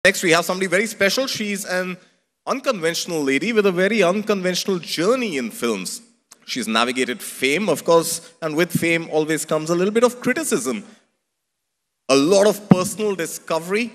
Next, we have somebody very special. She's an unconventional lady with a very unconventional journey in films. She's navigated fame, of course, and with fame always comes a little bit of criticism, a lot of personal discovery,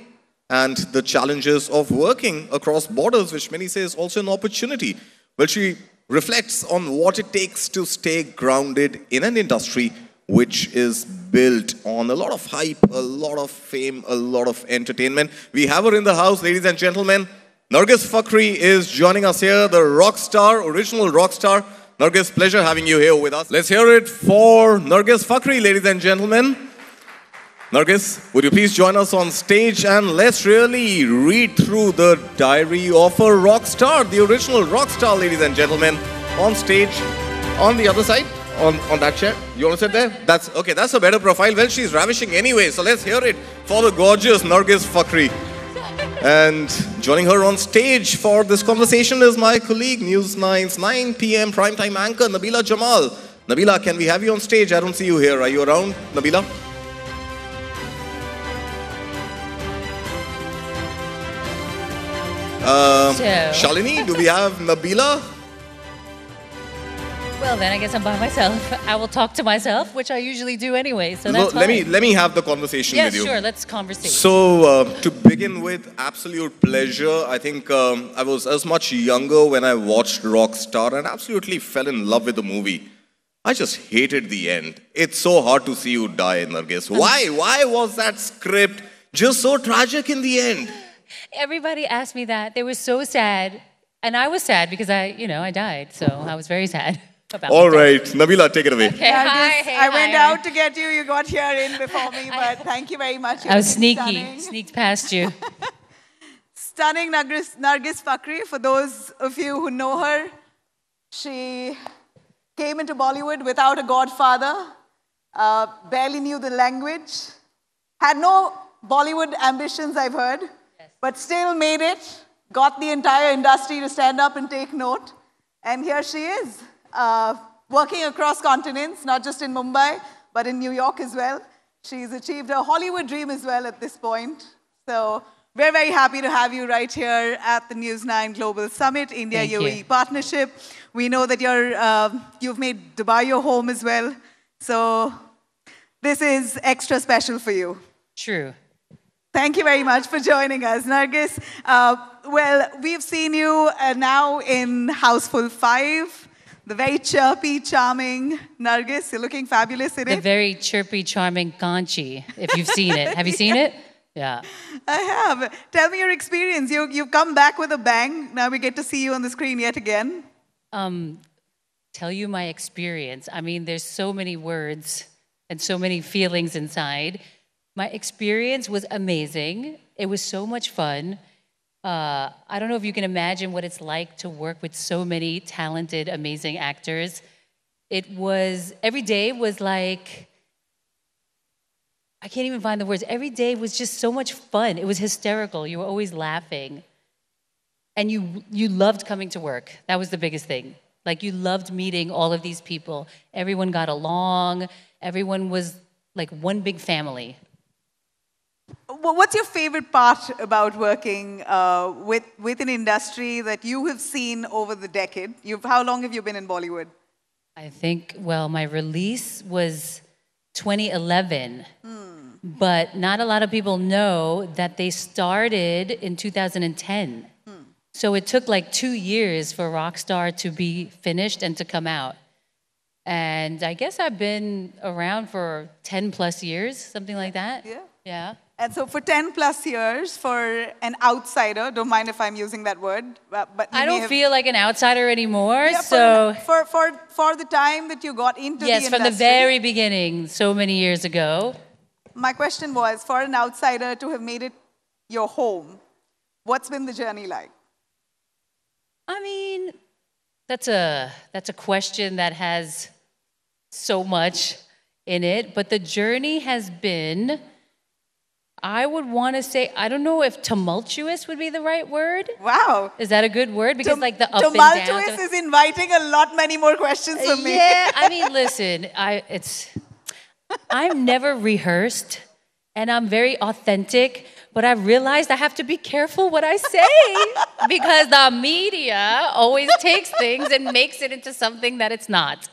and the challenges of working across borders, which many say is also an opportunity. Well, she reflects on what it takes to stay grounded in an industry which is built on a lot of hype, a lot of fame, a lot of entertainment. We have her in the house, ladies and gentlemen. Nargis Fakhri is joining us here, the rock star, original rock star. Nargis, pleasure having you here with us. Let's hear it for Nargis Fakhri, ladies and gentlemen. Nargis, would you please join us on stage and let's really read through the diary of a rock star, the original rock star, ladies and gentlemen, on stage, on the other side. On that chair. You want to sit there? That's okay. That's a better profile. Well, she's ravishing anyway. So let's hear it for the gorgeous Nargis Fakhri. And joining her on stage for this conversation is my colleague, News9's 9 p.m. primetime anchor, Nabila Jamal. Nabila, can we have you on stage? I don't see you here. Are you around, Nabila? Shalini, do we have Nabila? Well, then I guess I'm by myself. I will talk to myself, which I usually do anyway, so that's fine. Let me have the conversation with you. Yeah, sure, let's conversate. So, to begin with, absolute pleasure. I think I was as much younger when I watched Rockstar and absolutely fell in love with the movie. I just hated the end. It's so hard to see you die, Nargis. Why? Why was that script just so tragic in the end? Everybody asked me that. They were so sad. And I was sad because I died, so I was very sad. All right, Nabila, take it away. Okay, I went out to get you. You got here in before me, but thank you very much. I was sneaky, sneaked past you. Stunning Nargis Fakhri. For those of you who know her, she came into Bollywood without a godfather, barely knew the language, had no Bollywood ambitions, I've heard, but still made it, got the entire industry to stand up and take note, and here she is. Working across continents, not just in Mumbai, but in New York as well. She's achieved her Hollywood dream as well at this point. So we're very happy to have you right here at the News9 Global Summit, India-UAE partnership. We know that you've made Dubai your home as well. So this is extra special for you. True. Thank you very much for joining us, Nargis. Well, we've seen you now in Houseful 5. The very chirpy, charming Nargis. You're looking fabulous in it. The very chirpy, charming Kanchi, if you've seen it. Have you seen it? Yeah. I have. Tell me your experience. You've come back with a bang. Now we get to see you on the screen yet again. Tell you my experience. I mean, there's so many words and so many feelings inside. My experience was amazing. It was so much fun. I don't know if you can imagine what it's like to work with so many talented, amazing actors. Every day was like, I can't even find the words. Every day was just so much fun. It was hysterical. You were always laughing. And you loved coming to work. That was the biggest thing. Like, you loved meeting all of these people. Everyone got along. Everyone was like one big family. What's your favorite part about working with an industry that you have seen over the decade? How long have you been in Bollywood? I think, well, my release was 2011. But not a lot of people know that they started in 2010. So it took like 2 years for Rockstar to be finished and to come out. And I guess I've been around for 10 plus years, something like that. Yeah. Yeah. And so for 10 plus years, for an outsider, don't mind if I'm using that word, but I don't feel like an outsider anymore. Yeah, so for the time that you got into the industry. Yes, from the very beginning, so many years ago. My question was, for an outsider to have made it your home, what's been the journey like? I mean, that's a question that has so much in it, but the journey has been, I would want to say, I don't know if tumultuous would be the right word. Wow. Is that a good word? Because like the up and down. Tumultuous is inviting a lot many more questions from me. Yeah, I mean, listen, I'm never rehearsed and I'm very authentic, But I realized I have to be careful what I say because the media always takes things and makes it into something that it's not.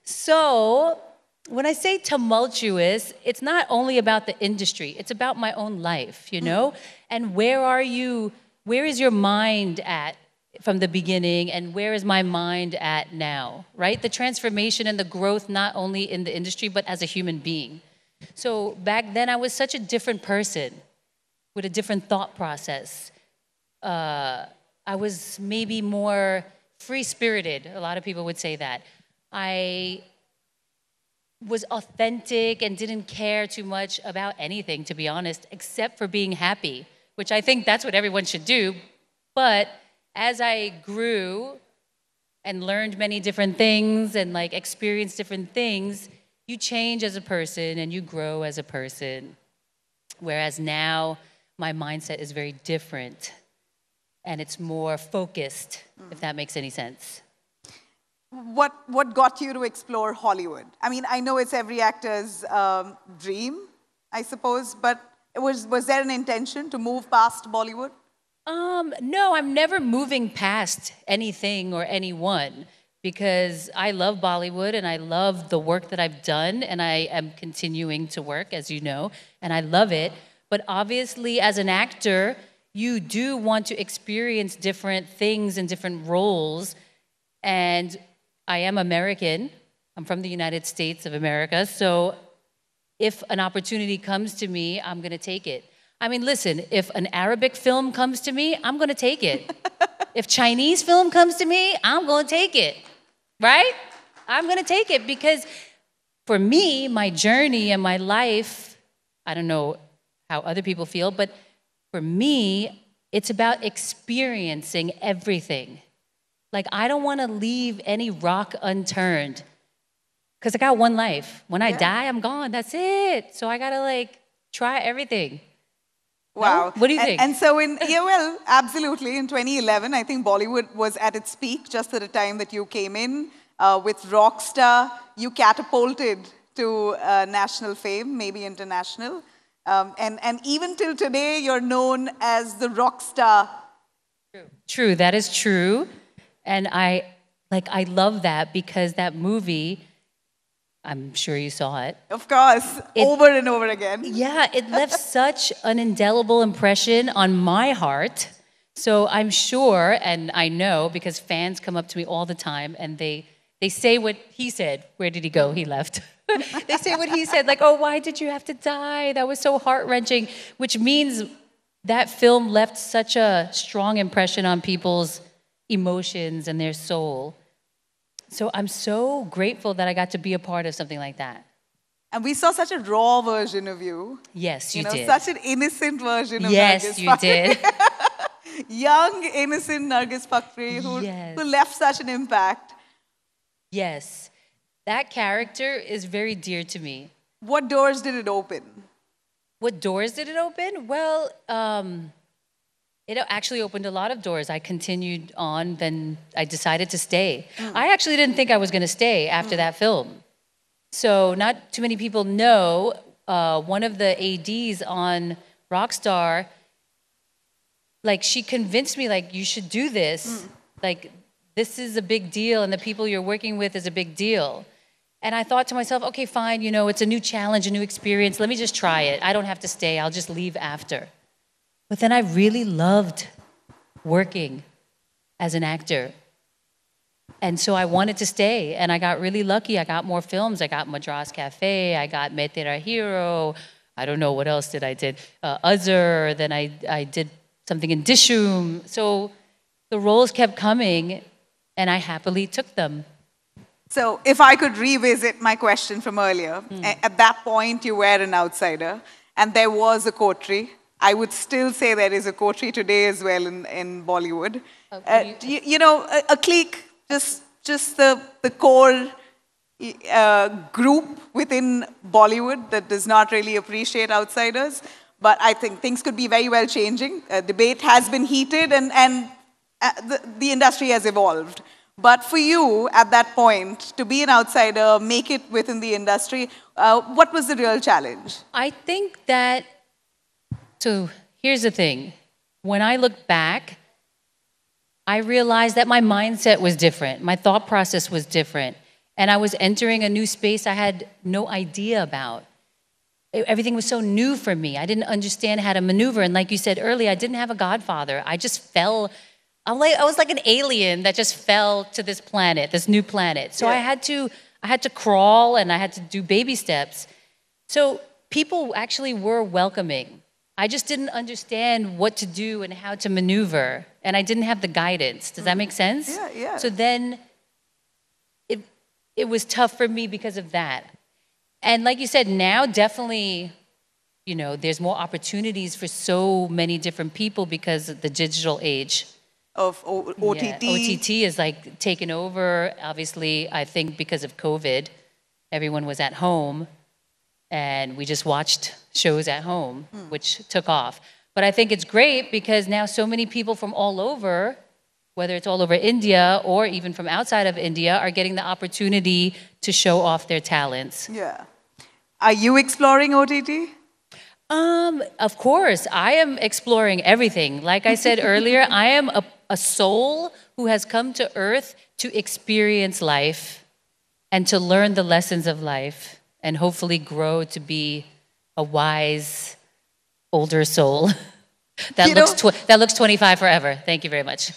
So when I say tumultuous, it's not only about the industry, it's about my own life, you know? And where is your mind at from the beginning, and where is my mind at now, right? The transformation and the growth, not only in the industry, but as a human being. So back then, I was such a different person with a different thought process. I was maybe more free-spirited. A lot of people would say that. I was authentic and didn't care too much about anything, to be honest, except for being happy, which I think that's what everyone should do. But as I grew and learned many different things and like experienced different things, you change as a person and you grow as a person. Whereas now my mindset is very different and it's more focused, if that makes any sense. What got you to explore Hollywood? I mean, I know it's every actor's dream, I suppose, but was there an intention to move past Bollywood? No, I'm never moving past anything or anyone because I love Bollywood and I love the work that I've done and I am continuing to work, as you know, and I love it. But obviously, as an actor, you do want to experience different things and different roles. And I am American. I'm from the United States of America. So if an opportunity comes to me, I'm going to take it. I mean, listen, if an Arabic film comes to me, I'm going to take it. If Chinese film comes to me, I'm going to take it, right? I'm going to take it because for me, my journey and my life, I don't know how other people feel, but for me, it's about experiencing everything. Like, I don't want to leave any rock unturned because I got one life. When I die, I'm gone. That's it. So I got to, like, try everything. Wow. No? What do you think? And so well, absolutely. In 2011, I think Bollywood was at its peak just at the time that you came in. With Rockstar, you catapulted to national fame, maybe international. And even till today, you're known as the Rockstar. True, that is true. And I love that because that movie, I'm sure you saw it. Of course, over and over again. Yeah, it left such an indelible impression on my heart. So I'm sure, and I know, because fans come up to me all the time and they say what he said. Where did he go? He left. They say what he said, like, oh, why did you have to die? That was so heart-wrenching, which means that film left such a strong impression on people's emotions and their soul. So I'm so grateful that I got to be a part of something like that. And we saw such a raw version of you. Yes, you did. Such an innocent version of Yes, you did. Young, innocent Nargis Fakri who left such an impact. Yes. That character is very dear to me. What doors did it open? What doors did it open? Well, it actually opened a lot of doors. I continued on, then I decided to stay. I actually didn't think I was going to stay after that film. So not too many people know, one of the ADs on Rockstar, like, she convinced me, like, you should do this. Like, this is a big deal, and the people you're working with is a big deal. And I thought to myself, okay, fine, you know, it's a new challenge, a new experience. Let me just try it. I don't have to stay. I'll just leave after. But then I really loved working as an actor. And so I wanted to stay, and I got really lucky. I got more films. I got Madras Cafe. I got Me Tera Hero. I don't know what else did I did. Uzzer. Then I did something in Dishum. So the roles kept coming, and I happily took them. So if I could revisit my question from earlier, at that point you were an outsider, and there was a coterie. I would still say there is a coterie today as well in Bollywood. You know, a clique, just the core group within Bollywood that does not really appreciate outsiders. But I think things could be very well changing. Debate has been heated, and the industry has evolved. But for you, at that point, to be an outsider, make it within the industry, what was the real challenge? I think that, to here's the thing. When I look back, I realized that my mindset was different. My thought process was different. And I was entering a new space I had no idea about. Everything was so new for me. I didn't understand how to maneuver. And like you said earlier, I didn't have a godfather. I just fell. I was like an alien that just fell to this planet, this new planet. So I had to crawl and I had to do baby steps. So people actually were welcoming. I just didn't understand what to do and how to maneuver. And I didn't have the guidance. Does that make sense? Yeah, yeah. So then it was tough for me because of that. And like you said, now definitely, you know, there's more opportunities for so many different people because of the digital age. Of OTT. Yeah, OTT is like taken over. Obviously, I think because of COVID, everyone was at home and we just watched shows at home, which took off. But I think it's great because now so many people from all over, whether it's all over India or even from outside of India, are getting the opportunity to show off their talents. Yeah. Are you exploring OTT? Of course, I am exploring everything. Like I said earlier, I am a soul who has come to Earth to experience life and to learn the lessons of life and hopefully grow to be a wise, older soul that looks 25 forever. Thank you very much.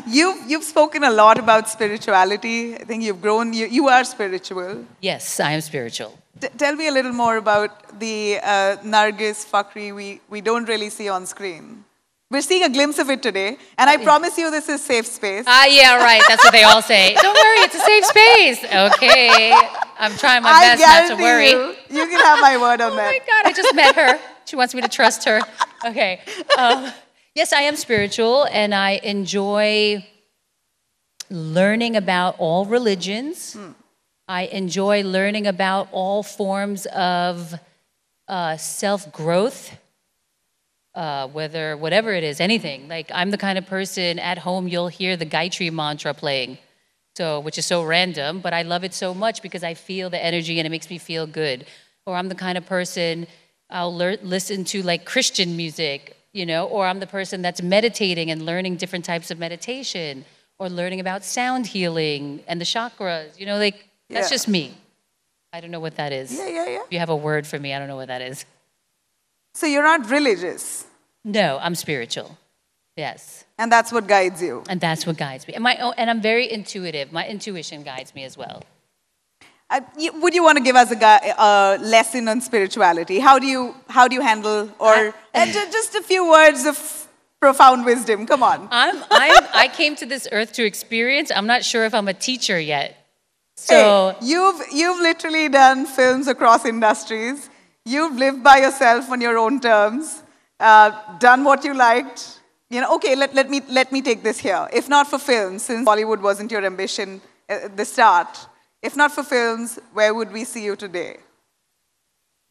You've spoken a lot about spirituality. I think you've grown. You are spiritual. Yes, I am spiritual. Tell me a little more about the Nargis Fakhri we don't really see on screen. We're seeing a glimpse of it today, and I promise you this is safe space. Yeah, right. That's what they all say. Don't worry, it's a safe space. Okay. I'm trying my best not to worry. You can have my word on that. Oh my God, I just met her. She wants me to trust her. Okay. Yes, I am spiritual, and I enjoy learning about all religions. I enjoy learning about all forms of self-growth, whatever it is, anything. Like, I'm the kind of person at home, you'll hear the Gayatri mantra playing, which is so random, but I love it so much because I feel the energy and it makes me feel good. Or I'm the kind of person, I'll listen to like Christian music, you know, or I'm the person that's meditating and learning different types of meditation, or learning about sound healing and the chakras, you know, like, that's just me. I don't know what that is. Yeah. If you have a word for me, I don't know what that is. So you're not religious? No, I'm spiritual. Yes. And that's what guides you? And that's what guides me. And I'm very intuitive. My intuition guides me as well. Would you want to give us a lesson on spirituality? How do you handle, or just a few words of profound wisdom? Come on. I came to this earth to experience. I'm not sure if I'm a teacher yet. So hey, you've literally done films across industries. You've lived by yourself on your own terms, done what you liked. You know, okay, let me take this here. If not for films, since Bollywood wasn't your ambition at the start, if not for films, where would we see you today?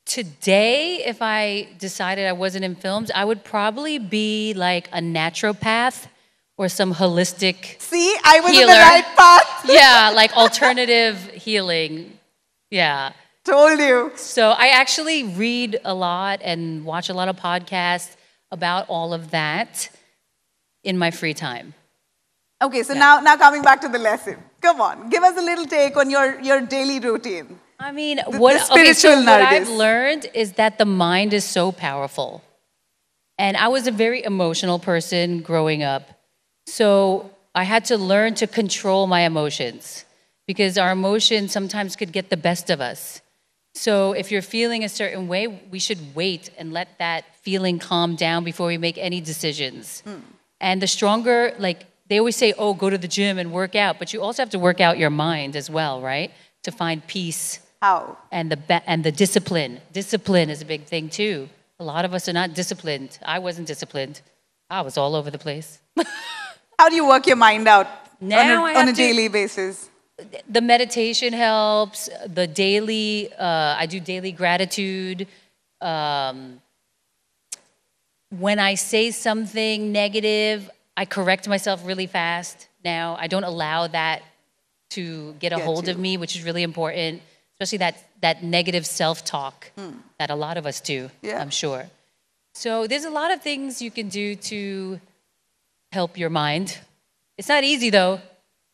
Today, if I decided I wasn't in films, I would probably be like a naturopath or some holistic See, I was healer. on the right path. Yeah, like alternative healing. Yeah. Told you. So I actually read a lot and watch a lot of podcasts about all of that in my free time. Okay, so now coming back to the lesson. Come on, give us a little take on your daily routine. I mean, what I've learned is that the mind is so powerful. And I was a very emotional person growing up. So I had to learn to control my emotions because our emotions sometimes could get the best of us. So if you're feeling a certain way, we should wait and let that feeling calm down before we make any decisions. And the stronger, like they always say, oh, go to the gym and work out, but you also have to work out your mind as well, right? To find peace. How? And the discipline. Discipline is a big thing too. A lot of us are not disciplined. I wasn't disciplined. I was all over the place. How do you work your mind out on a daily basis? The meditation helps. The daily, I do daily gratitude. When I say something negative, I correct myself really fast now. I don't allow that to get a hold of me, which is really important, especially that negative self-talk that a lot of us do, I'm sure. So there's a lot of things you can do to help your mind. It's not easy though.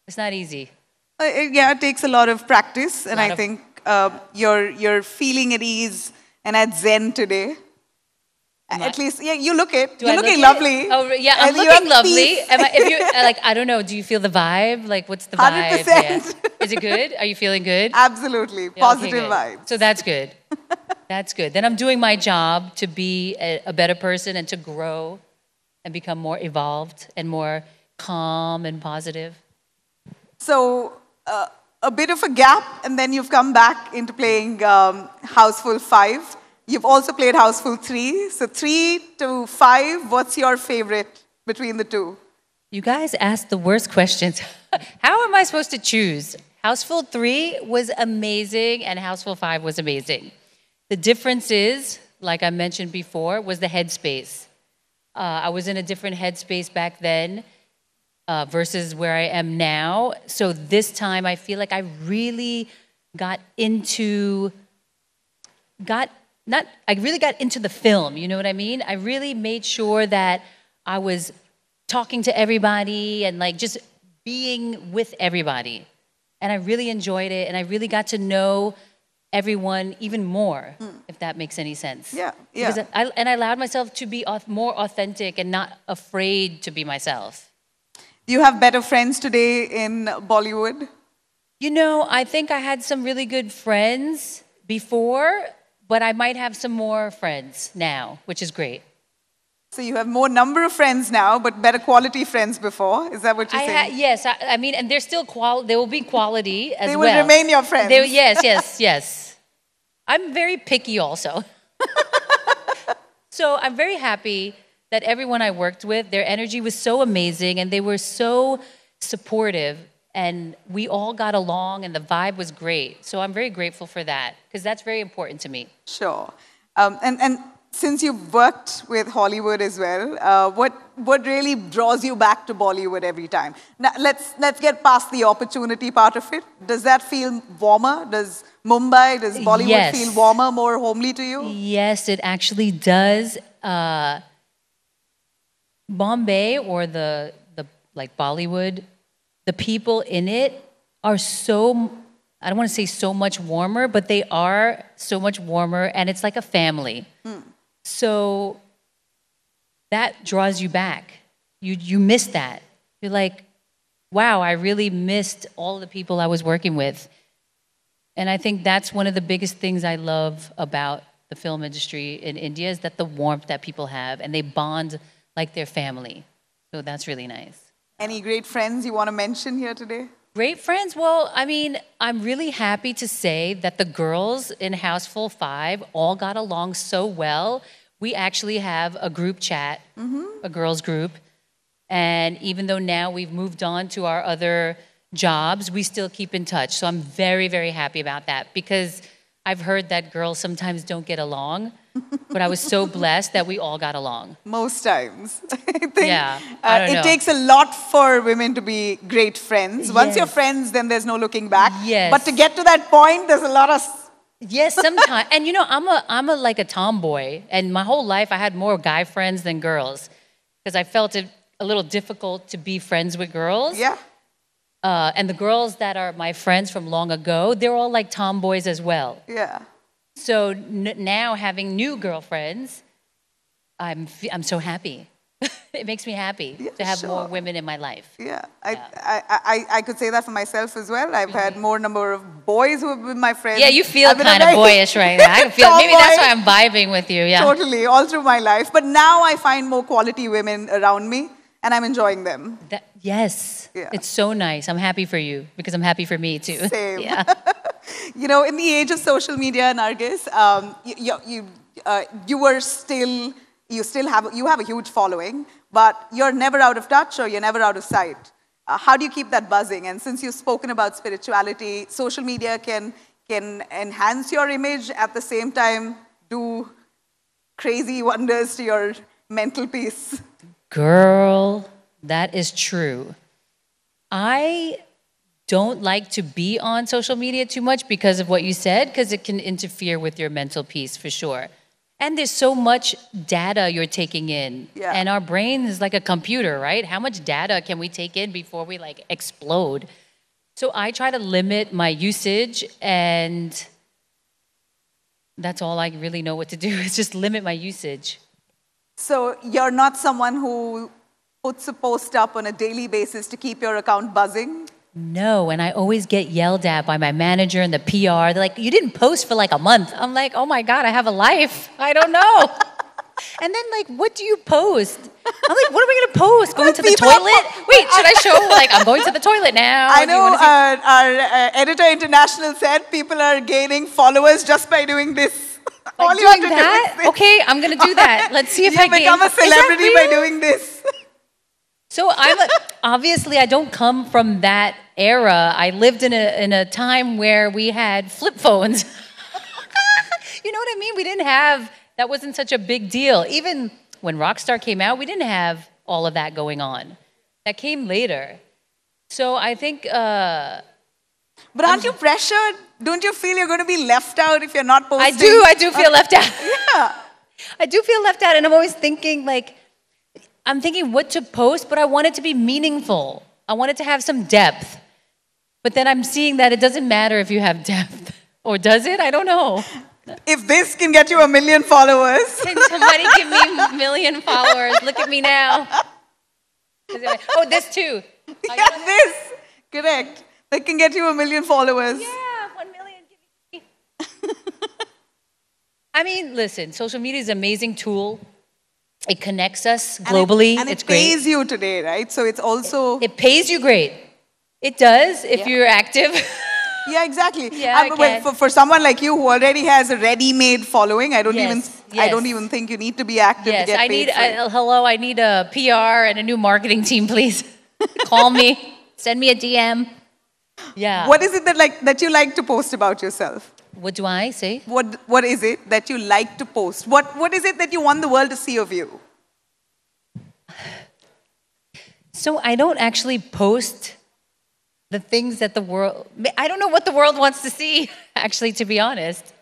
It's not easy. Yeah, it takes a lot of practice, and Lot I of- think you're feeling at ease and at zen today. At least, yeah, you look it. Do You're I look looking it? lovely. Oh, yeah, I'm And you looking have lovely. peace. If you like, I don't know. Do you feel the vibe? Like, what's the vibe? 100%. Yeah. Is it good? Are you feeling good? Absolutely. Yeah, okay, Positive good. vibes. So that's good. That's good. Then I'm doing my job to be a better person and to grow and become more evolved and more calm and positive. So a bit of a gap, and then you've come back into playing Houseful 5. You've also played Houseful 3. So 3 to 5, what's your favorite between the two? You guys asked the worst questions. How am I supposed to choose? Houseful 3 was amazing and Houseful 5 was amazing. The difference is, like I mentioned before, was the headspace. I was in a different headspace back then versus where I am now. So this time I feel like I really got into the film, you know what I mean? I really made sure that I was talking to everybody and like just being with everybody. And I really enjoyed it and I really got to know everyone even more, if that makes any sense. Yeah, yeah. Because I allowed myself to be more authentic and not afraid to be myself. Do you have better friends today in Bollywood? You know, I think I had some really good friends before, but I might have some more friends now, which is great. So you have more number of friends now, but better quality friends before. Is that what you're saying? Yes, I mean, and there's still there will be quality as well. They will remain your friends. Yes. I'm very picky also. So I'm very happy that everyone I worked with, their energy was so amazing and they were so supportive and we all got along and the vibe was great. So I'm very grateful for that because that's very important to me. Sure. And since you've worked with Hollywood as well, what really draws you back to Bollywood every time? Now, let's get past the opportunity part of it. Does that feel warmer? Does Mumbai, does Bollywood Yes. feel warmer, more homely to you? Yes, it actually does. Bombay or the like Bollywood, the people in it are so, I don't want to say so much warmer, but they are so much warmer and it's like a family. So that draws you back. You miss that. You're like, wow, I really missed all the people I was working with. And I think that's one of the biggest things I love about the film industry in India is that the warmth that people have and they bond like their family. So that's really nice. Any great friends you want to mention here today? Great friends. Well, I mean, I'm really happy to say that the girls in Houseful 5 all got along so well. We actually have a group chat, a girls group. And even though now we've moved on to our other jobs, we still keep in touch. So I'm very, very happy about that because I've heard that girls sometimes don't get along. But I was so blessed that we all got along. Most times. I think Yeah, I don't know. it takes a lot for women to be great friends. Once you're Yes. friends, then there's no looking back. Yes. But to get to that point, there's a lot of... Yes, sometimes. And you know, I'm like a tomboy, and my whole life I had more guy friends than girls because I felt it a little difficult to be friends with girls. Yeah. And the girls that are my friends from long ago, they're all like tomboys as well. Yeah. So now having new girlfriends, I'm so happy. It makes me happy to have more sure. women in my life. Yeah, I could say that for myself as well. I've had more number of boys who have been my friends. Yeah, you feel I've been a kind of very boyish right now. I can feel maybe that's why tomboy. I'm vibing with you. Yeah. Totally, all through my life. But now I find more quality women around me, and I'm enjoying them. Yes. Yeah. It's so nice. I'm happy for you because I'm happy for me too. Same. Yeah. You know, in the age of social media, Nargis, you have a huge following, but you're never out of touch or you're never out of sight. How do you keep that buzzing? And since you've spoken about spirituality, social media can enhance your image at the same time do crazy wonders to your mental peace. Girl, that is true. I don't like to be on social media too much because of what you said, because it can interfere with your mental peace for sure. And there's so much data you're taking in. Yeah. And our brain is like a computer, right? How much data can we take in before we like explode? So I try to limit my usage, and that's all I really know what to do is just limit my usage. So you're not someone who puts a post up on a daily basis to keep your account buzzing? No, and I always get yelled at by my manager and the PR. They're like, you didn't post for like a month. I'm like, oh my God, I have a life. I don't know. And then like, what do you post? I'm like, what am I going to post? Going to the toilet? Wait, should I show like, I'm going to the toilet now? I know our editor international said people are gaining followers just by doing this. All you have to do is this. Okay, I'm going to do that. Let's see if I can become a celebrity by doing this. So obviously I don't come from that era. I lived in a time where we had flip phones. You know what I mean? We didn't have, that wasn't such a big deal. Even when Rockstar came out, we didn't have all of that going on. That came later. So I think... but aren't you pressured? Don't you feel you're going to be left out if you're not posting? I do feel left out. Yeah. I do feel left out, and I'm always thinking like, I'm thinking what to post, but I want it to be meaningful. I want it to have some depth. But then I'm seeing that it doesn't matter if you have depth. Or does it? I don't know. If this can get you 1 million followers. Can somebody give me 1 million followers? Look at me now. Oh, this too. Yeah, this. Correct. That can get you 1 million followers. Yeah, 1 million. Give me. I mean, listen, social media is an amazing tool. It connects us globally. And it it's great. pays you today, right? So it's also... It pays you great. It does if you're active. Yeah, exactly. Yeah, well, for someone like you who already has a ready-made following, I don't even think you need to be active to get paid. Hello, I need a PR and a new marketing team, please. Call me. Send me a DM. Yeah. What is it that you like to post about yourself? What do I say? What is it that you like to post? What is it that you want the world to see of you? So I don't actually post the things that the world... I don't know what the world wants to see, actually, to be honest.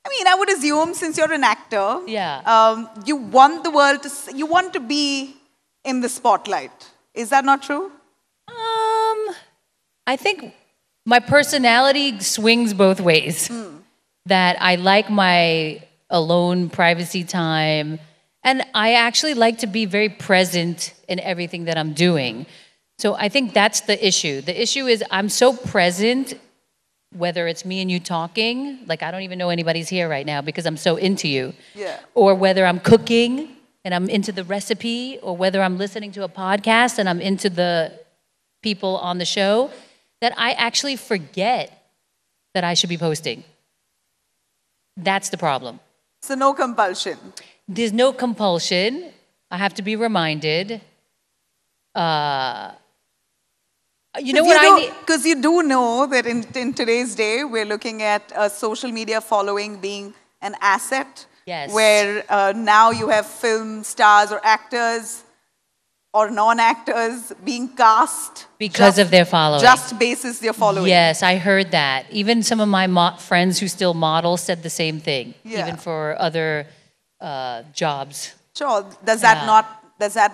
I mean, I would assume since you're an actor, you want the world to... You want to be in the spotlight. Is that not true? I think my personality swings both ways. That I like my alone privacy time, and I actually like to be very present in everything that I'm doing. So I think that's the issue. The issue is I'm so present, whether it's me and you talking, like I don't even know anybody's here right now because I'm so into you. Yeah. Or whether I'm cooking and I'm into the recipe, or whether I'm listening to a podcast and I'm into the people on the show, that I actually forget that I should be posting. That's the problem. So no compulsion. There's no compulsion. I have to be reminded. You know what I need? Because you do know that in today's day, we're looking at a social media following being an asset. Yes. Where now you have film stars or actors or non-actors being cast. Because of their following. Just basis their following. Yes, I heard that. Even some of my friends who still model said the same thing. Yeah. Even for other jobs. Sure. Does that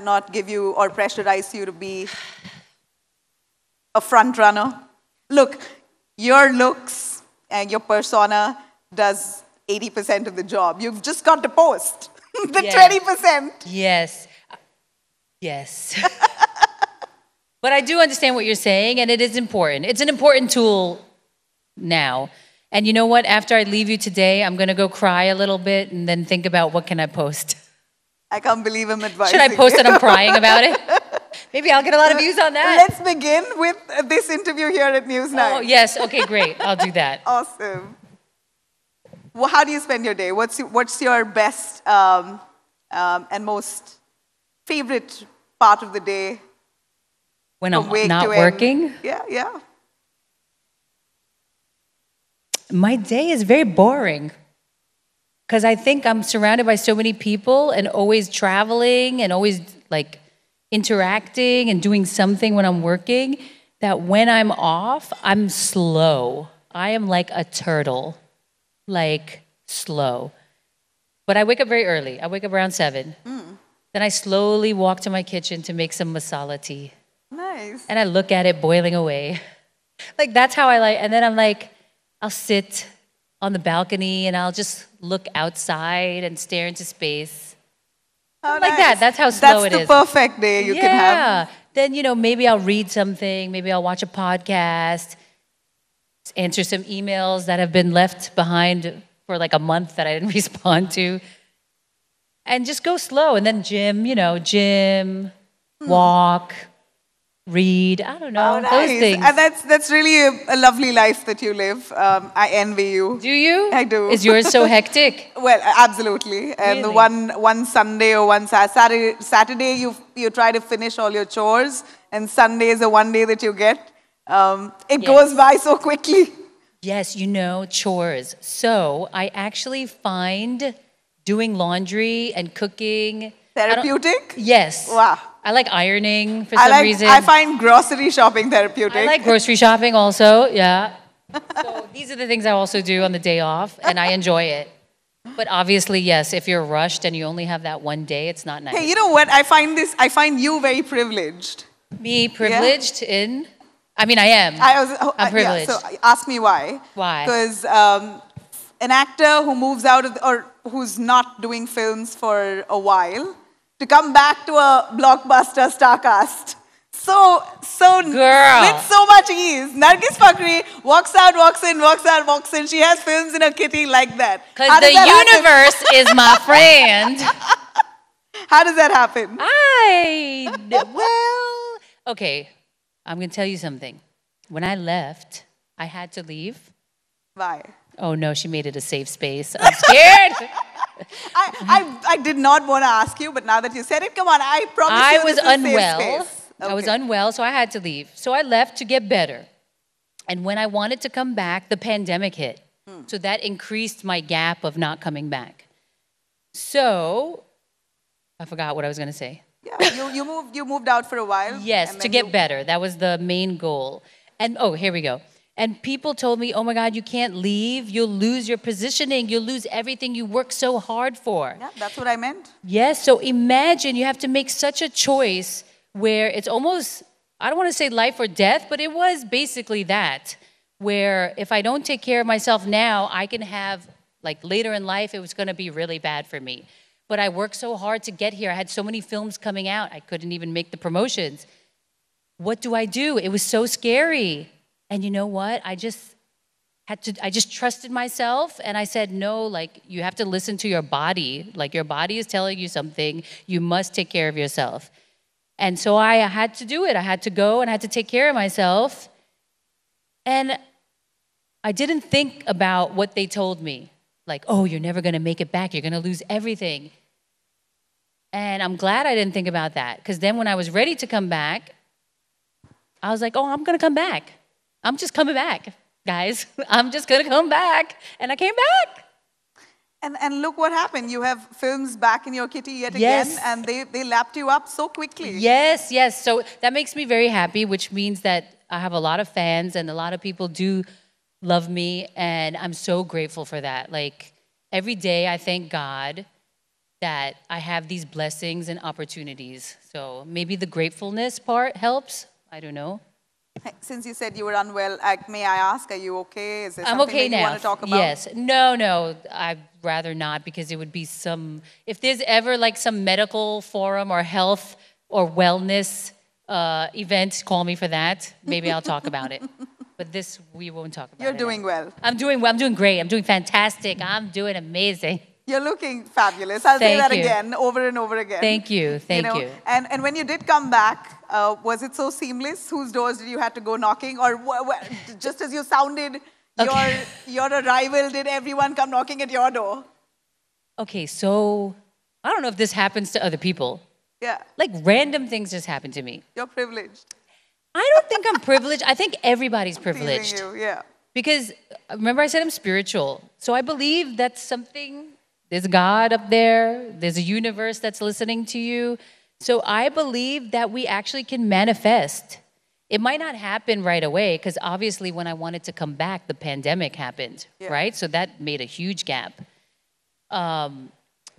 not give you or pressurize you to be a front runner? Look, your looks and your persona does 80% of the job. You've just got to post the 20%. Yes. Yes. But I do understand what you're saying, and it is important. It's an important tool now. And you know what? After I leave you today, I'm going to go cry a little bit and then think about what can I post. I can't believe I'm advising. Should I post that I'm crying about it? Maybe I'll get a lot of views on that. Let's begin with this interview here at News9. Oh, yes. Okay, great. I'll do that. Awesome. Well, how do you spend your day? What's your best and most favorite part of the day? When I'm not working? Yeah. My day is very boring. Because I think I'm surrounded by so many people and always traveling and always like interacting and doing something when I'm working, that when I'm off, I'm slow. I am like a turtle, like slow. But I wake up very early. I wake up around 7. Then I slowly walk to my kitchen to make some masala tea. Nice. And I look at it boiling away. Like, that's how I like. And then I'm like, I'll sit on the balcony and I'll just look outside and stare into space. How Like nice. that. That's how slow it is. That's the perfect day you can have. Yeah. Then, maybe I'll read something. Maybe I'll watch a podcast. Answer some emails that have been left behind for like a month that I didn't respond to. And just go slow. And then gym, walk, read. I don't know. Oh, nice. Those things. And that's really a lovely life that you live. I envy you. Do you? I do. Is yours so hectic? Well, absolutely. And the Really? one Sunday or one Saturday, you try to finish all your chores, and Sunday is the one day that you get. It goes by so quickly. Yes, chores. So I actually find doing laundry and cooking Therapeutic? Yes. Wow. I like ironing for some reason. I find grocery shopping therapeutic. I like grocery shopping also, yeah. So these are the things I also do on the day off, and I enjoy it. But obviously, yes, if you're rushed and you only have that one day, it's not nice. Hey, you know what? I find you very privileged. Me privileged in? I mean, I am. I'm privileged. Yeah, so ask me why. Why? Because an actor who moves out of, or who's not doing films for a while, to come back to a blockbuster star cast. So Girl. with so much ease. Nargis Fakri walks out, walks in, walks out, walks in. She has films in her kitty like that. Because the universe is my friend. How does that happen? Okay, I'm going to tell you something. When I left, I had to leave. Why? Oh no, she made it a safe space. I'm scared. I did not want to ask you, but now that you said it, come on, I promise you I was this is a safe unwell. space. I was Okay. unwell, so I had to leave. So I left to get better. And when I wanted to come back, the pandemic hit. So that increased my gap of not coming back. So I forgot what I was going to say. Yeah, you moved out for a while. Yes, and to then get better. That was the main goal. And here we go. And people told me, oh my God, you can't leave. You'll lose your positioning. You'll lose everything you worked so hard for. Yeah, that's what I meant. Yes, so imagine you have to make such a choice where it's almost, I don't want to say life or death, but it was basically that. Where if I don't take care of myself now, I can have, like later in life, it was going to be really bad for me. But I worked so hard to get here. I had so many films coming out. I couldn't even make the promotions. What do? It was so scary. And you know what? I just trusted myself and I said, no, like you have to listen to your body. Like your body is telling you something. You must take care of yourself. And so I had to do it. I had to go and I had to take care of myself. And I didn't think about what they told me. Like, oh, you're never going to make it back. You're going to lose everything. And I'm glad I didn't think about that. Because then when I was ready to come back, I was like, oh, I'm going to come back. I'm just coming back, guys. I'm just going to come back. And I came back. And look what happened. You have films back in your kitty yet Yes. again, and they lapped you up so quickly. Yes, yes. So that makes me very happy, which means that I have a lot of fans and a lot of people do love me. And I'm so grateful for that. Like every day I thank God that I have these blessings and opportunities. So maybe the gratefulness part helps. I don't know. Since you said you were unwell, may I ask, are you okay? Is there I'm something okay that you now. want to talk about? Yes. No. I'd rather not because it would be if there's ever like some medical forum or health or wellness event, call me for that. Maybe I'll talk about it. But this, we won't talk about it. You're doing well. I'm doing great. I'm doing fantastic. I'm doing amazing. You're looking fabulous. I'll say Thank that you. again, over and over again. Thank you. Thank you. And when you did come back, was it so seamless? Whose doors did you have to go knocking? Or just as you sounded your arrival, did everyone come knocking at your door? Okay, so I don't know if this happens to other people. Yeah. Like random things just happen to me. You're privileged. I don't think I'm privileged. I think everybody's Teasing privileged. you, yeah. Because remember I said I'm spiritual. So I believe that's something, there's God up there, there's a universe that's listening to you. So I believe that we actually can manifest. It might not happen right away because obviously when I wanted to come back, the pandemic happened, right? So that made a huge gap.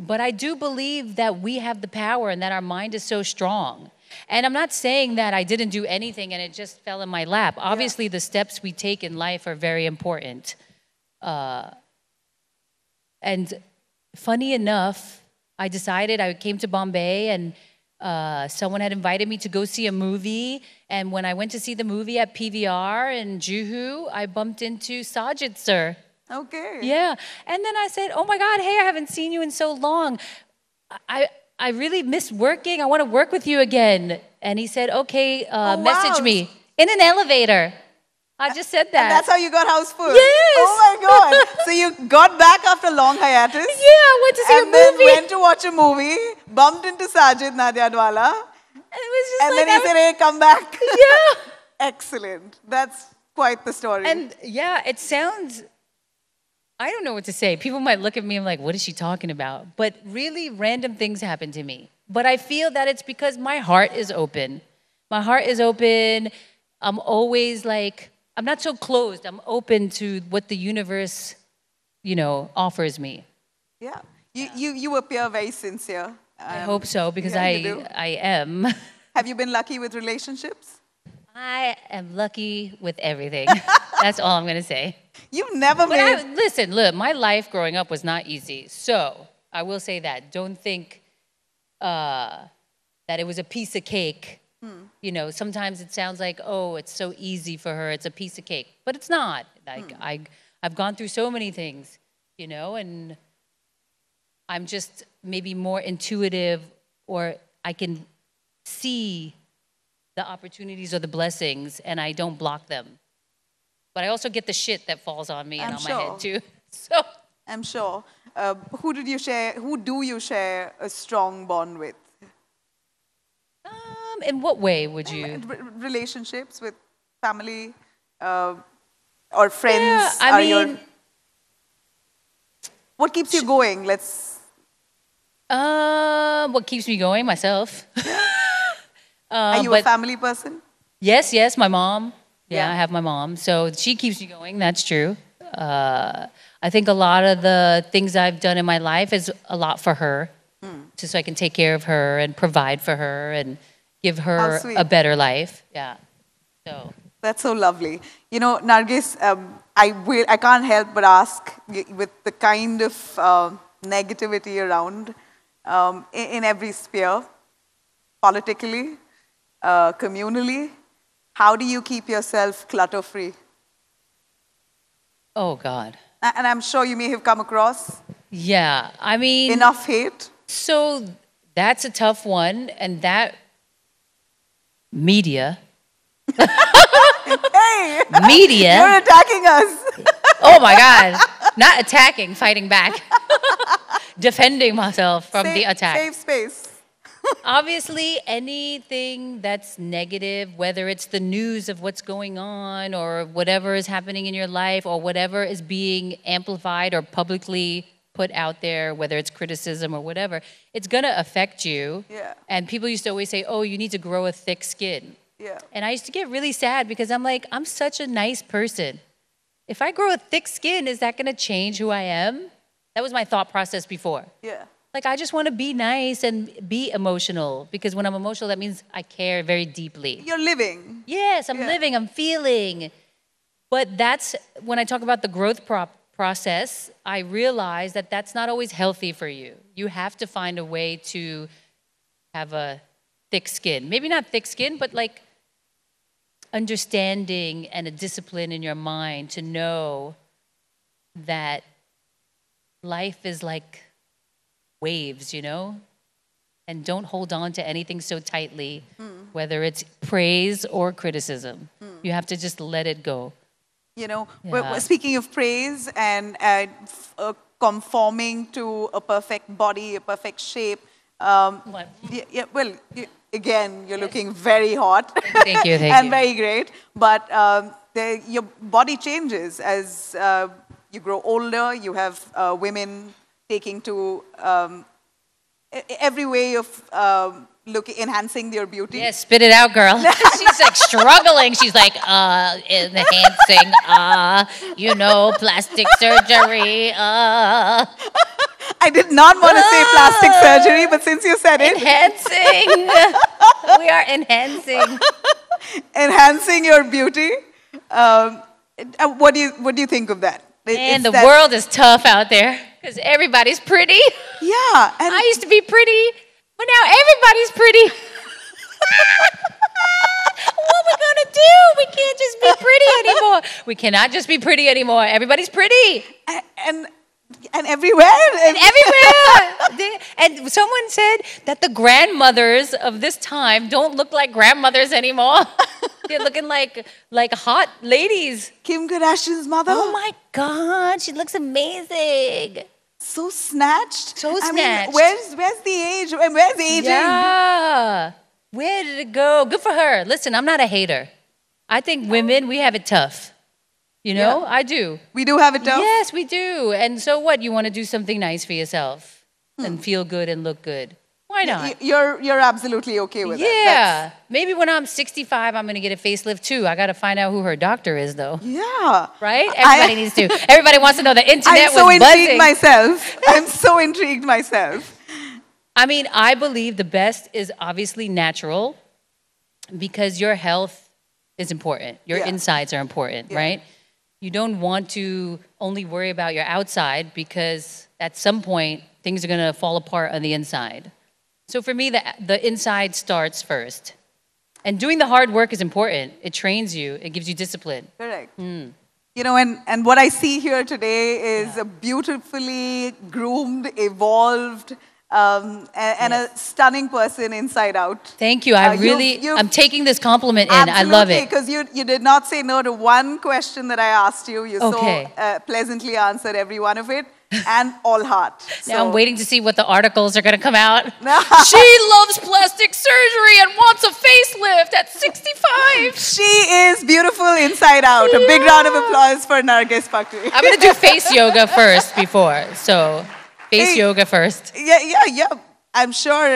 But I do believe that we have the power and that our mind is so strong. And I'm not saying that I didn't do anything and it just fell in my lap. Obviously, the steps we take in life are very important. And funny enough, I decided, I came to Bombay and someone had invited me to go see a movie. And when I went to see the movie at PVR in Juhu, I bumped into Sajid, sir. Okay. Yeah. And then I said, oh my God, hey, I haven't seen you in so long. I really miss working. I want to work with you again. And he said, okay, message me in an elevator. I just said that. And that's how you got house food? Yes. Oh my God. So you got back after a long hiatus? Yeah, I went to see a movie. And then went to watch a movie, bumped into Sajid Nadiadwala. And it was just and like, then he said, hey, come back. Yeah. Excellent. That's quite the story. And yeah, it sounds, I don't know what to say. People might look at me and like, what is she talking about? But really random things happen to me. But I feel that it's because my heart is open. My heart is open. I'm always like, I'm not so closed. I'm open to what the universe, you know, offers me. Yeah. You appear very sincere. I hope so, because yeah, I am. Have you been lucky with relationships? I am lucky with everything. That's all I'm going to say. You've never made... Listen, look, my life growing up was not easy. So I will say that. Don't think that it was a piece of cake. You know, sometimes it sounds like, oh, it's so easy for her. It's a piece of cake. But it's not. Like, I've gone through so many things, you know, and I'm just maybe more intuitive, or I can see the opportunities or the blessings and I don't block them. But I also get the shit that falls on me and on my head too. So I'm sure. Who do you share a strong bond with? In what way would you? Relationships with family or friends? Yeah, I mean, what keeps you going? What keeps me going? Myself. Are you a family person? Yes, my mom. Yeah, I have my mom. So she keeps me going, that's true. I think a lot of the things I've done in my life is a lot for her. Just so I can take care of her and provide for her and give her a better life. Yeah. So that's so lovely. You know, Nargis, I can't help but ask, with the kind of negativity around in every sphere, politically, communally, how do you keep yourself clutter-free? Oh, God. And I'm sure you may have come across. Yeah, I mean... enough hate? So that's a tough one, and that media. Hey! Media. You're attacking us. Oh my God. Not attacking, fighting back. Defending myself from the attack. Safe space. Obviously, anything that's negative, whether it's the news of what's going on or whatever is happening in your life or whatever is being amplified or publicly put out there, whether it's criticism or whatever, it's going to affect you. Yeah. And people used to always say, oh, you need to grow a thick skin. Yeah. And I used to get really sad because I'm like, I'm such a nice person. If I grow a thick skin, is that going to change who I am? That was my thought process before. Yeah. Like, I just want to be nice and be emotional, because when I'm emotional, that means I care very deeply. You're living. Yes, I'm living, I'm feeling. But that's, when I talk about the growth process, I realize that that's not always healthy for you. You have to find a way to have a thick skin. Maybe not thick skin, but like understanding and a discipline in your mind to know that life is like waves, you know? And don't hold on to anything so tightly, whether it's praise or criticism. You have to just let it go. You know, speaking of praise and conforming to a perfect body, a perfect shape. Again, you're looking very hot. Thank you, and very great. But your body changes as you grow older. You have women taking to every way of enhancing their beauty. Yeah, spit it out, girl. She's like struggling. She's like, enhancing, you know, plastic surgery. I did not want to say plastic surgery, but since you said it. Enhancing. We are enhancing. Enhancing your beauty. What do you think of that? And the world is tough out there because everybody's pretty. Yeah. And I used to be pretty, but now everybody's pretty. What are we going to do? We can't just be pretty anymore. We cannot just be pretty anymore. Everybody's pretty. And everywhere. And everywhere. And someone said that the grandmothers of this time don't look like grandmothers anymore. They're looking like hot ladies. Kim Kardashian's mother. Oh my God, she looks amazing. So snatched. So snatched. I mean, where's the age? Where's aging? Yeah. Where did it go? Good for her. Listen, I'm not a hater. I think women, we have it tough. You know, Yeah. I do. We do have it tough. Yes, we do. And so what? You want to do something nice for yourself and feel good and look good. Why not? You're absolutely okay with that. Yeah. Maybe when I'm 65, I'm going to get a facelift too. I got to find out who her doctor is, though. Yeah. Right? Everybody needs to. Everybody wants to know. The internet I'm so was intrigued buzzing. myself. I'm so intrigued myself. I mean, I believe the best is obviously natural because your health is important. Your Yeah. insides are important, Yeah. right? You don't want to only worry about your outside because at some point things are going to fall apart on the inside. So for me, the inside starts first. And doing the hard work is important. It trains you. It gives you discipline. Correct. You know, and what I see here today is a beautifully groomed, evolved, and a stunning person inside out. Thank you. I really, I'm taking this compliment in. I love it. Because you did not say no to one question that I asked you. You Okay. so pleasantly answered every one of it, and all heart. Now I'm waiting to see what the articles are going to come out. No. She loves plastic surgery and wants a facelift at 65. She is beautiful inside out. A big round of applause for Nargis Pakri. I'm going to do face yoga first before. So face yoga first. Yeah. I'm sure,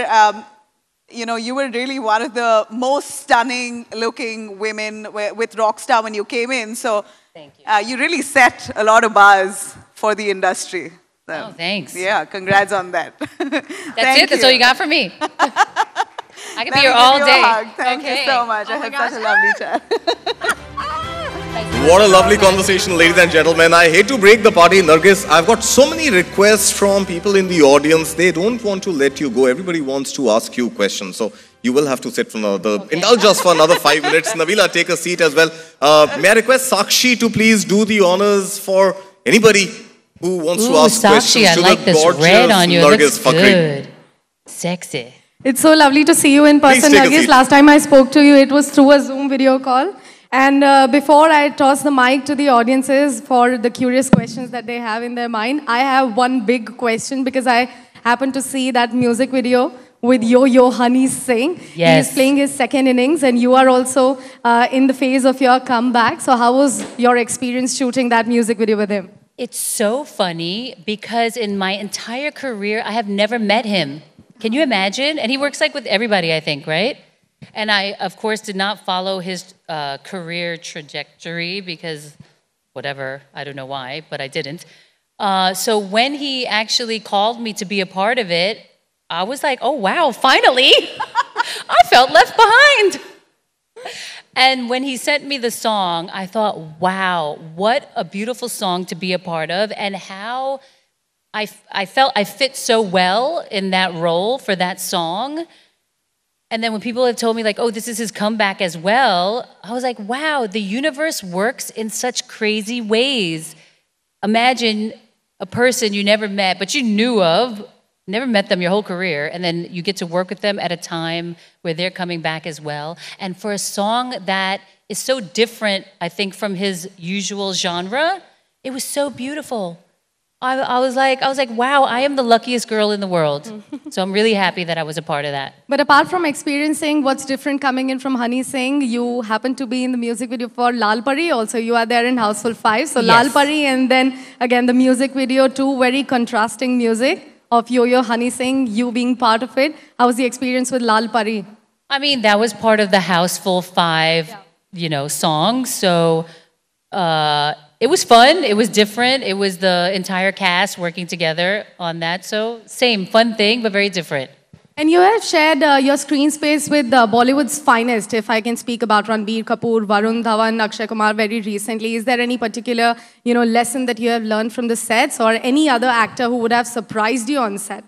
you know, you were really one of the most stunning looking women with Rockstar when you came in. So Thank you. you really set a lot of bars for the industry. So, Oh, thanks. Yeah, congrats on that. That's it? That's all you got for me? I can Let be here me all give you a day. hug. Thank you Okay. so much. Oh I my had gosh. such a lovely chat. What a lovely conversation, ladies and gentlemen. I hate to break the party, Nargis. I've got so many requests from people in the audience. They don't want to let you go. Everybody wants to ask you questions. So you will have to sit for indulge us for another 5 minutes. Nabila, take a seat as well. May I request Sakshi to please do the honors for anybody who wants to ask Sakshi, questions I to like the this gorgeous red on you. It Nargis looks Fakri. good. Sexy. It's so lovely to see you in person, Please take a Nargis. seat. Last time I spoke to you, it was through a Zoom video call. And before I toss the mic to the audiences for the curious questions that they have in their mind, I have one big question because I happened to see that music video with Yo-Yo Honey Singh. Yes. He's playing his second innings and you are also in the phase of your comeback. So how was your experience shooting that music video with him? It's so funny because in my entire career, I have never met him. Can you imagine? And he works like with everybody, I think, right? And I, of course, did not follow his career trajectory because whatever, I don't know why, but I didn't. So when he actually called me to be a part of it, I was like, oh, wow, finally. I felt left behind. And when he sent me the song, I thought, wow, what a beautiful song to be a part of, and how I felt I fit so well in that role for that song. And then when people have told me, like, oh, this is his comeback as well, I was like, wow, the universe works in such crazy ways. Imagine a person you never met, but you knew of, never met them your whole career, and then you get to work with them at a time where they're coming back as well. And for a song that is so different, I think, from his usual genre, it was so beautiful. I was like, wow, I am the luckiest girl in the world. So I'm really happy that I was a part of that. But apart from experiencing what's different coming in from Honey Singh, you happen to be in the music video for Lal Pari also. You are there in Houseful 5. So Yes. Lal Pari and then again the music video, two very contrasting music of Yo-Yo Honey Singh, you being part of it. How was the experience with Lal Pari? I mean, that was part of the Houseful 5, you know, song. So it was fun. It was different. It was the entire cast working together on that. So same, fun thing, but very different. And you have shared your screen space with Bollywood's finest, if I can speak about Ranbir Kapoor, Varun Dhawan, Akshay Kumar very recently. Is there any particular, lesson that you have learned from the sets or any other actor who would have surprised you on set?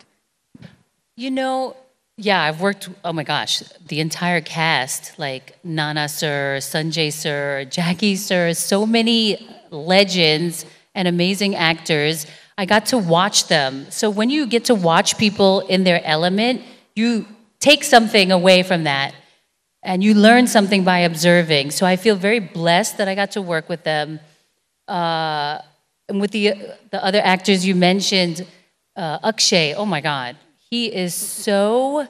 Yeah, I've worked, oh my gosh, the entire cast, like Nana sir, Sanjay sir, Jackie sir, so many legends and amazing actors. I got to watch them. So when you get to watch people in their element, you take something away from that and you learn something by observing. So I feel very blessed that I got to work with them. And with the other actors you mentioned, Akshay, oh my God. He is so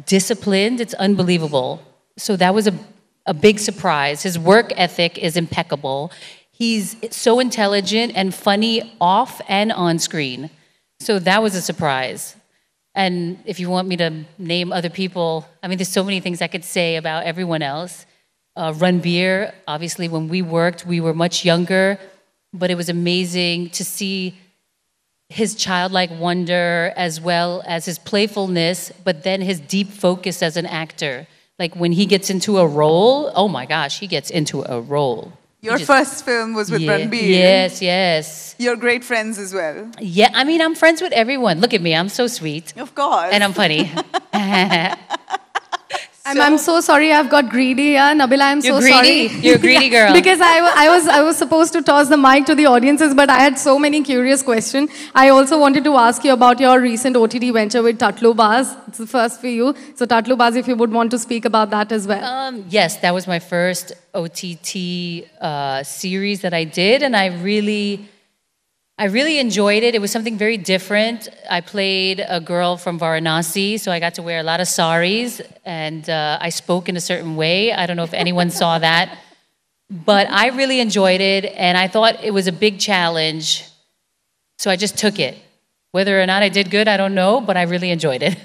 disciplined, it's unbelievable. So that was a big surprise. His work ethic is impeccable. He's so intelligent and funny off and on screen. So that was a surprise. And if you want me to name other people, I mean, there's so many things I could say about everyone else. Ranbir, obviously, when we worked, we were much younger, but it was amazing to see his childlike wonder as well as his playfulness, but then his deep focus as an actor. Like when he gets into a role, oh my gosh, he gets into a role. Your first film was with Ranbir. Yes, yes. You're great friends as well. Yeah, I mean, I'm friends with everyone. Look at me, I'm so sweet. Of course. And I'm funny. I'm so sorry I've got greedy here. Nabila, I'm so greedy. sorry. You're a greedy girl. Because I was supposed to toss the mic to the audiences, but I had so many curious questions. I also wanted to ask you about your recent OTT venture with Tatlu Baz. It's the first for you. So Tatlu Baz, if you would want to speak about that as well. Yes, that was my first OTT series that I did, and I really enjoyed it. It was something very different. I played a girl from Varanasi, so I got to wear a lot of saris, and I spoke in a certain way. I don't know if anyone saw that, but I really enjoyed it, and I thought it was a big challenge, so I just took it. Whether or not I did good, I don't know, but I really enjoyed it.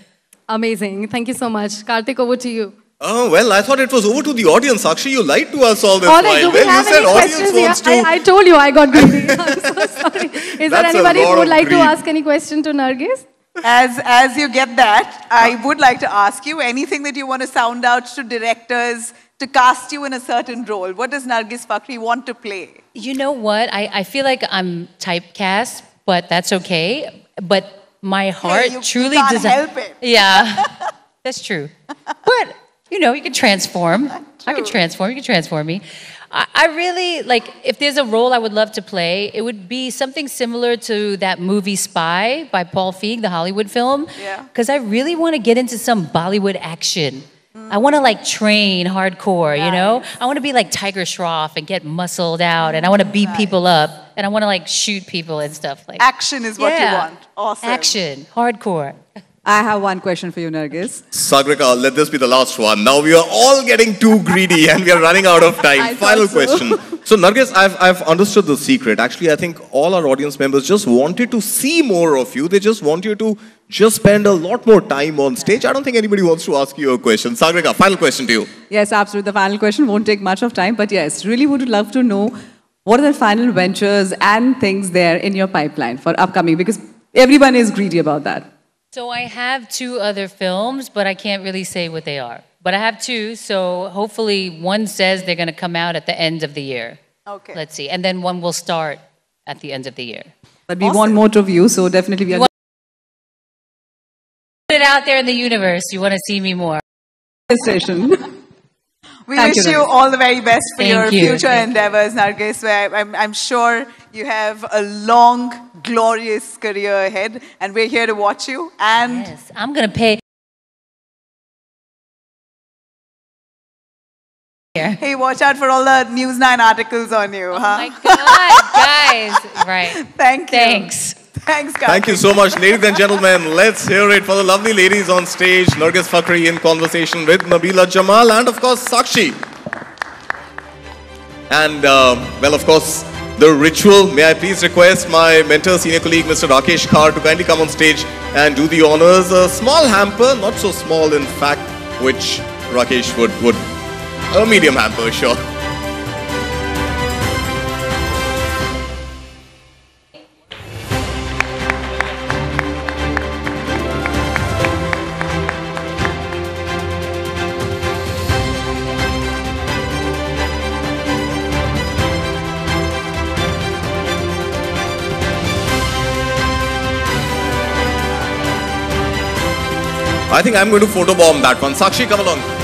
Amazing. Thank you so much. Karthik, over to you. Oh, well, I thought it was over to the audience. Actually, you lied to us all this All while. right, do we have any questions? I told you I got greedy. I'm so sorry. Is there anybody who would like to ask any question to Nargis? As you get that, I would like to ask you anything that you want to sound out to directors to cast you in a certain role. What does Nargis Fakhri want to play? You know what? I feel like I'm typecast, but that's okay. But my heart truly doesn't help it. Yeah, that's true. But you can transform. I can transform. You can transform me. I really, if there's a role I would love to play, it would be something similar to that movie Spy by Paul Feig, the Hollywood film. Yeah. Because I really want to get into some Bollywood action. I want to train hardcore, you know? I want to be like Tiger Shroff and get muscled out, and I want to beat people up, and I want to shoot people and stuff like that. Action is what you want. Awesome. Action, hardcore. I have one question for you, Nargis. Sagrika, let this be the last one. Now we are all getting too greedy and we are running out of time. Final question. So Nargis, I've understood the secret. Actually, I think all our audience members just wanted to see more of you. They just want you to just spend a lot more time on stage. I don't think anybody wants to ask you a question. Sagrika, final question to you. Yes, absolutely. The final question won't take much of time. But yes, really would love to know what are the final ventures and things there in your pipeline for upcoming? Because everyone is greedy about that. So I have 2 other films, but I can't really say what they are. But I have 2, so hopefully one says they're going to come out at the end of the year. Okay. Let's see. And then one will start at the end of the year. But we want more of you, so definitely we are... Put it out there in the universe. You want to see me more. Station. We wish you all the very best for your future Thank endeavors, Nargis. I'm sure you have a long, glorious career ahead, and we're here to watch you. And yes, I'm going to pay. Hey, watch out for all the News9 articles on you. Oh my God, guys. Right. Thank you. Thanks. Thanks, guys. Thank you so much, ladies and gentlemen. Let's hear it for the lovely ladies on stage. Nargis Fakhri in conversation with Nabila Jamal and, of course, Sakshi. And, well, of course, the ritual. May I please request my mentor, senior colleague, Mr. Rakesh Khar, to kindly come on stage and do the honors. A small hamper, not so small, in fact, which Rakesh would a medium hamper, sure. I think I'm going to photobomb that one. Sakshi, come along.